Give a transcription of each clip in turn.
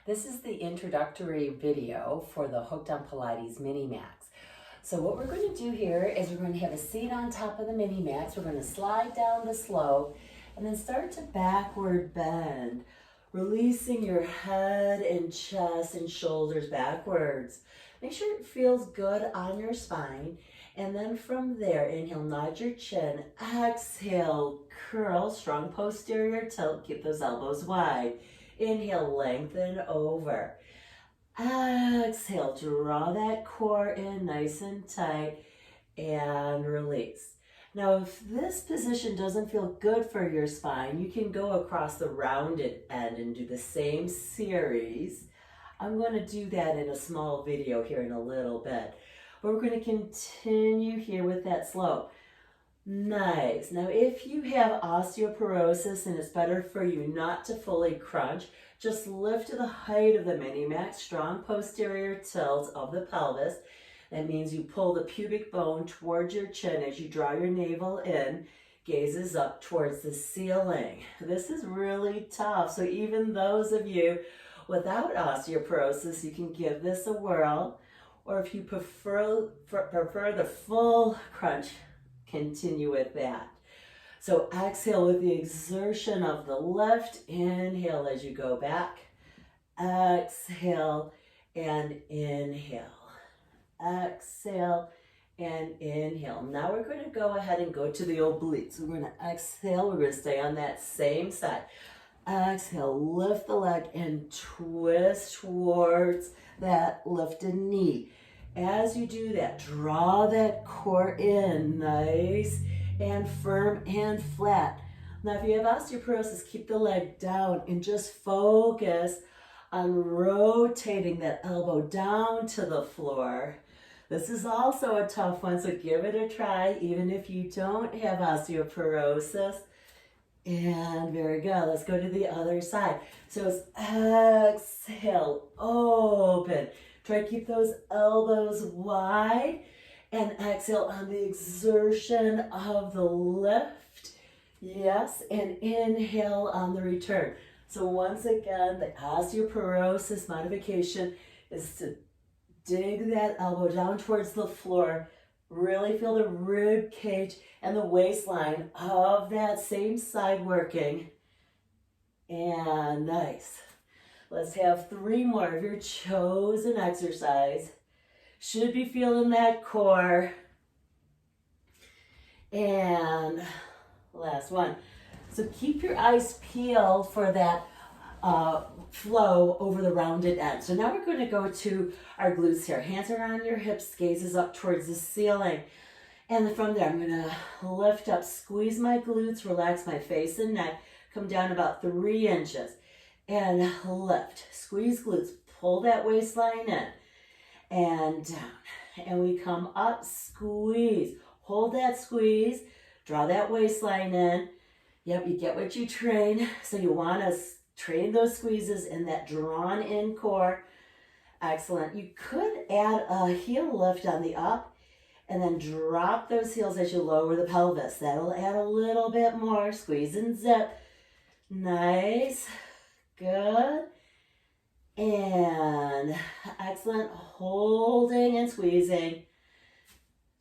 This is the introductory video for the Hooked on Pilates Minimax. So what we're going to do here is we're going to have a seat on top of the Minimax. We're going to slide down the slope and then start to backward bend, releasing your head and chest and shoulders backwards. Make sure it feels good on your spine. And then from there, inhale, nod your chin. Exhale, curl, strong posterior tilt. Keep those elbows wide. Inhale, lengthen over. Exhale, draw that core in nice and tight and release. Now, if this position doesn't feel good for your spine, you can go across the rounded end and do the same series. I'm going to do that in a small video here in a little bit. But we're going to continue here with that slope. Nice. Now, if you have osteoporosis and it's better for you not to fully crunch, just lift to the height of the Minimax, strong posterior tilt of the pelvis. That means you pull the pubic bone towards your chin as you draw your navel in, gazes up towards the ceiling. This is really tough. So even those of you without osteoporosis, you can give this a whirl. Or if you prefer the full crunch, continue with that. So exhale with the exertion of the lift. Inhale as you go back. Exhale and inhale. Exhale and inhale. Now we're going to go ahead and go to the obliques. We're going to exhale. We're going to stay on that same side. Exhale, lift the leg and twist towards that lifted knee. As you do that, draw that core in, nice and firm and flat. Now, if you have osteoporosis, keep the leg down and just focus on rotating that elbow down to the floor. This is also a tough one, so give it a try, even if you don't have osteoporosis. And very good. Let's go to the other side. So it's exhale, open. Try to keep those elbows wide and exhale on the exertion of the lift. Yes, and inhale on the return. So once again, the osteoporosis modification is to dig that elbow down towards the floor. Really feel the rib cage and the waistline of that same side working. And nice. Let's have 3 more of your chosen exercise. Should be feeling that core. And last one. So keep your eyes peeled for that flow over the rounded end. So now we're going to go to our glutes here. Hands around your hips, gazes up towards the ceiling. And from there, I'm going to lift up, squeeze my glutes, relax my face and neck, come down about 3 inches. And lift, squeeze glutes, pull that waistline in and down. And we come up, squeeze, hold that squeeze, draw that waistline in. Yep, you get what you train. So you want to train those squeezes in that drawn in core. Excellent. You could add a heel lift on the up and then drop those heels as you lower the pelvis. That'll add a little bit more. Squeeze and zip. Nice. Good. And excellent. Holding and squeezing.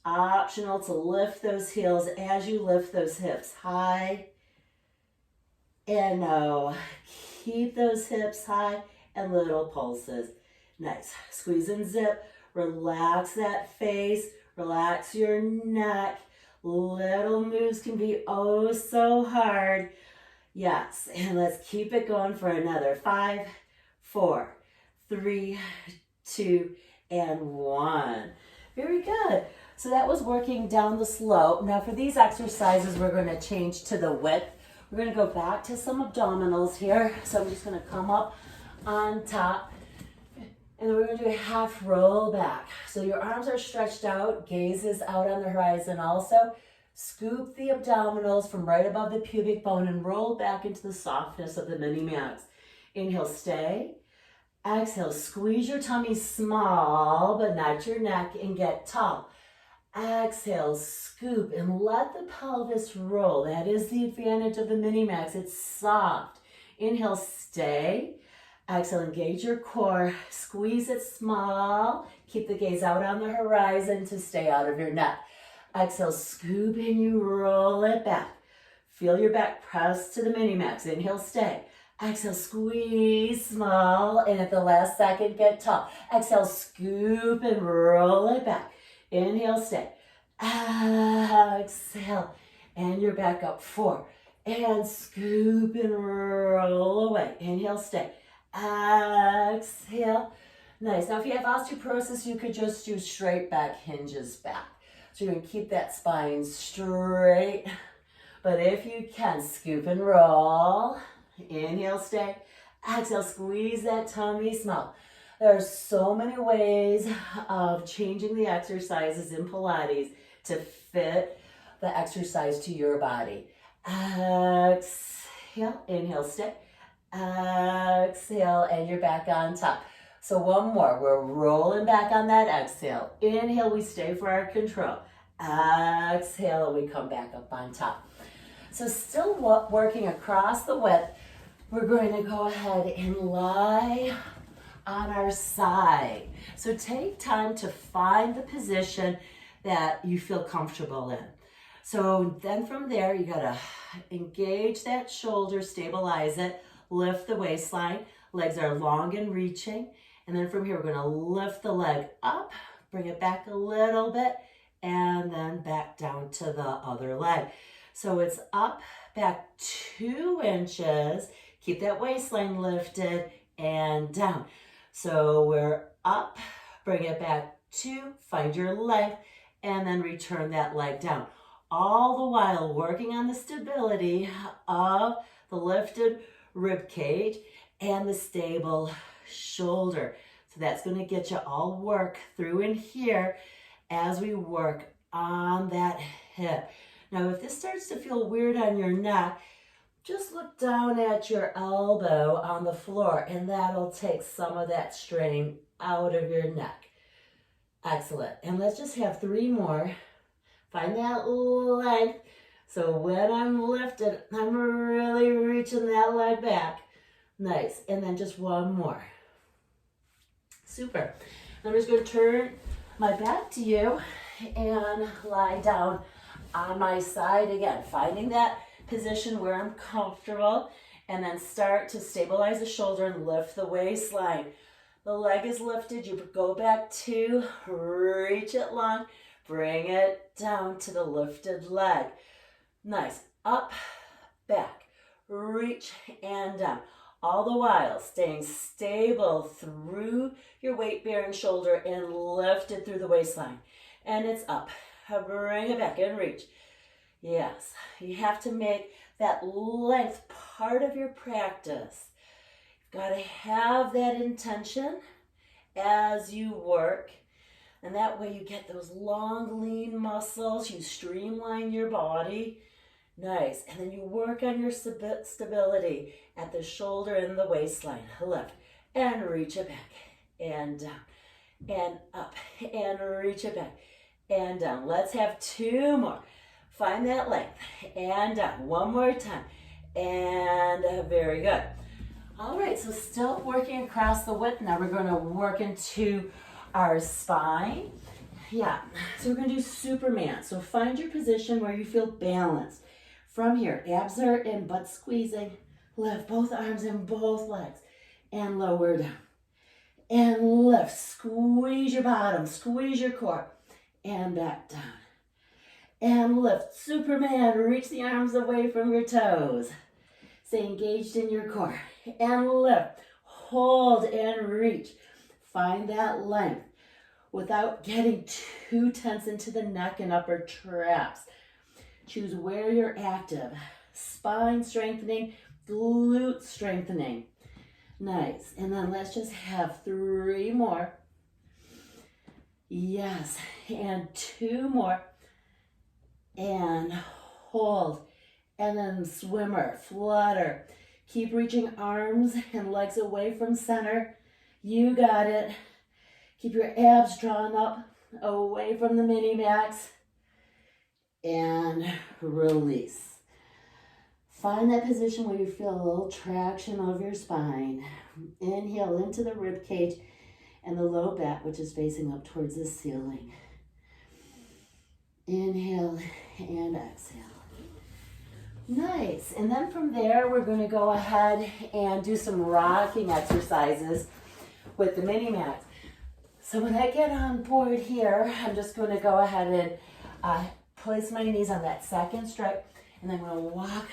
Optional to lift those heels as you lift those hips high. And no. Keep those hips high and little pulses. Nice. Squeeze and zip. Relax that face. Relax your neck. Little moves can be oh so hard. Yes, and let's keep it going for another 5, 4, 3, 2, and 1. Very good. So that was working down the slope. Now for these exercises, we're going to change to the width. We're going to go back to some abdominals here. So I'm just going to come up on top. And then we're going to do a half roll back. So your arms are stretched out, gaze is out on the horizon also. Scoop the abdominals from right above the pubic bone and roll back into the softness of the Minimax. Inhale, stay. Exhale, squeeze your tummy small, but not your neck, and get tall. Exhale, scoop, and let the pelvis roll. That is the advantage of the Minimax. It's soft. Inhale, stay. Exhale, engage your core. Squeeze it small. Keep the gaze out on the horizon to stay out of your neck. Exhale, scoop and you roll it back. Feel your back press to the Minimax. Inhale, stay. Exhale, squeeze small, and at the last second, get tall. Exhale, scoop and roll it back. Inhale, stay. Exhale, and you're back up. 4. And scoop and roll away. Inhale, stay. Exhale. Nice. Now, if you have osteoporosis, you could just do straight back hinges back. So you're going to keep that spine straight. But if you can, scoop and roll. Inhale, stay. Exhale, squeeze that tummy small. There are so many ways of changing the exercises in Pilates to fit the exercise to your body. Exhale, inhale, stay. Exhale, and you're back on top. So one more. We're rolling back on that exhale. Inhale, we stay for our control. Exhale, we come back up on top. So still working across the width. We're going to go ahead and lie on our side. So take time to find the position that you feel comfortable in. So then from there, you gotta engage that shoulder, stabilize it, lift the waistline. Legs are long and reaching. And then from here, we're gonna lift the leg up, bring it back a little bit, and then back down to the other leg. So it's up, back 2 inches. Keep that waistline lifted and down. So we're up, bring it back 2, find your length, and then return that leg down. All the while working on the stability of the lifted rib cage and the stable shoulder. So that's going to get you all work through in here as we work on that hip. Now, if this starts to feel weird on your neck, just look down at your elbow on the floor, and that'll take some of that strain out of your neck. Excellent. And let's just have 3 more. Find that length. So when I'm lifted, I'm really reaching that leg back. Nice. And then just 1 more. Super. I'm just going to turn my back to you and lie down on my side again, finding that position where I'm comfortable, and then start to stabilize the shoulder and lift the waistline. The leg is lifted, you go back 2, reach it long, bring it down to the lifted leg. Nice, up, back, reach and down. All the while staying stable through your weight-bearing shoulder and lifted through the waistline. And it's up, bring it back and reach. Yes, you have to make that length part of your practice. You've got to have that intention as you work. And that way you get those long, lean muscles. You streamline your body. Nice. And then you work on your stability at the shoulder and the waistline. Lift and reach it back and down and up and reach it back and down. Let's have 2 more. Find that length and down. 1 more time. And very good. All right, so still working across the width. Now we're going to work into our spine. Yeah, so we're going to do Superman. So find your position where you feel balanced. From here, abs are in, butt squeezing. Lift both arms and both legs. And lower down. And lift. Squeeze your bottom. Squeeze your core. And back down. And lift. Superman. Reach the arms away from your toes. Stay engaged in your core. And lift. Hold and reach. Find that length without getting too tense into the neck and upper traps. Choose where you're active. Spine strengthening, glute strengthening. Nice. And then let's just have 3 more. Yes. And 2 more. And hold. And then swimmer, flutter. Keep reaching arms and legs away from center. You got it. Keep your abs drawn up away from the Minimax. And release. Find that position where you feel a little traction of your spine. Inhale into the rib cage and the low back, which is facing up towards the ceiling. Inhale and exhale. Nice. And then from there, we're going to go ahead and do some rocking exercises with the Minimax. So when I get on board here, I'm just going to go ahead and place my knees on that second stripe, and then I'm going to walk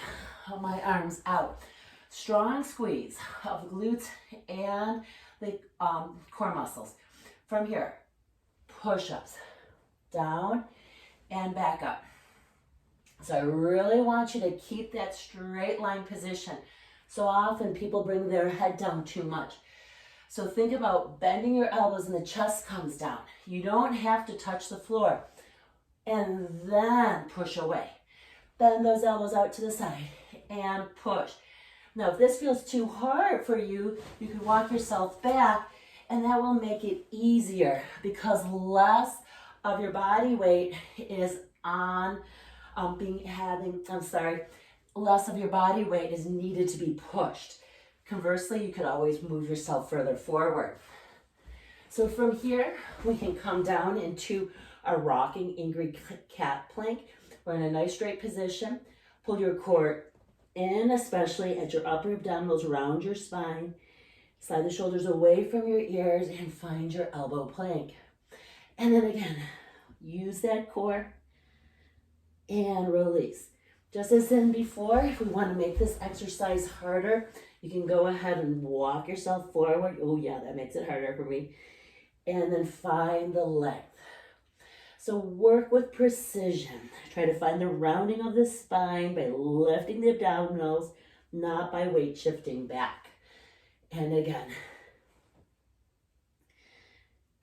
my arms out. Strong squeeze of the glutes and the core muscles. From here, push-ups, down and back up. So I really want you to keep that straight line position. So often people bring their head down too much. So think about bending your elbows and the chest comes down. You don't have to touch the floor. And then push away. Bend those elbows out to the side and push. Now, if this feels too hard for you, you can walk yourself back, and that will make it easier because less of your body weight is on less of your body weight is needed to be pushed. Conversely, you could always move yourself further forward. So from here, we can come down into a rocking angry cat plank. We're in a nice straight position. Pull your core in, especially at your upper abdominals around your spine. Slide the shoulders away from your ears and find your elbow plank. And then again, use that core and release. Just as in before, if we want to make this exercise harder, you can go ahead and walk yourself forward. Oh yeah, that makes it harder for me. And then find the length. So work with precision. Try to find the rounding of the spine by lifting the abdominals, not by weight shifting back. And again.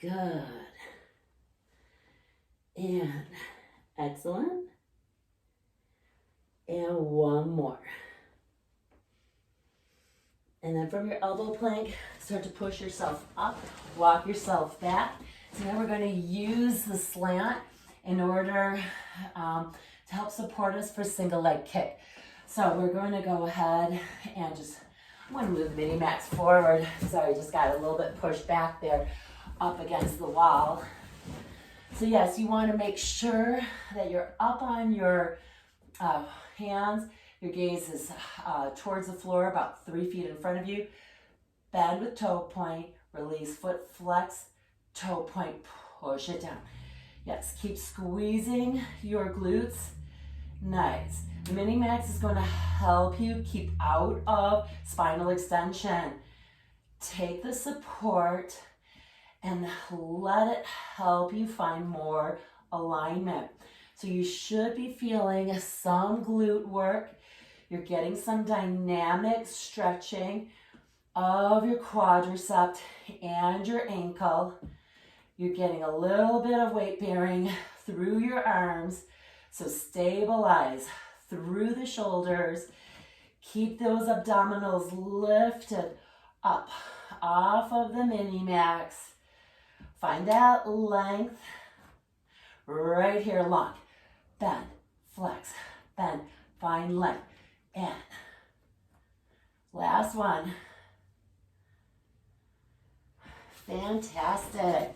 Good. And excellent. And one more. And then from your elbow plank, start to push yourself up, walk yourself back. So now we're going to use the slant in order to help support us for single leg kick. So we're going to go ahead and I'm going to move the Minimax forward. Sorry, just got a little bit pushed back there up against the wall. So yes, you want to make sure that you're up on your hands. Your gaze is towards the floor, about 3 feet in front of you. Bend with toe point, release, foot flex, toe point, push it down. Yes, keep squeezing your glutes. Nice. The Minimax is going to help you keep out of spinal extension. Take the support and let it help you find more alignment. So you should be feeling some glute work. You're getting some dynamic stretching of your quadricep and your ankle. You're getting a little bit of weight bearing through your arms. So stabilize through the shoulders. Keep those abdominals lifted up off of the Minimax. Find that length right here, long. Bend, flex, bend, find length. And last one. Fantastic.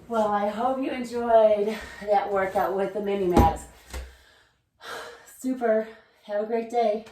Well, I hope you enjoyed that workout with the Minimax. Super. Have a great day.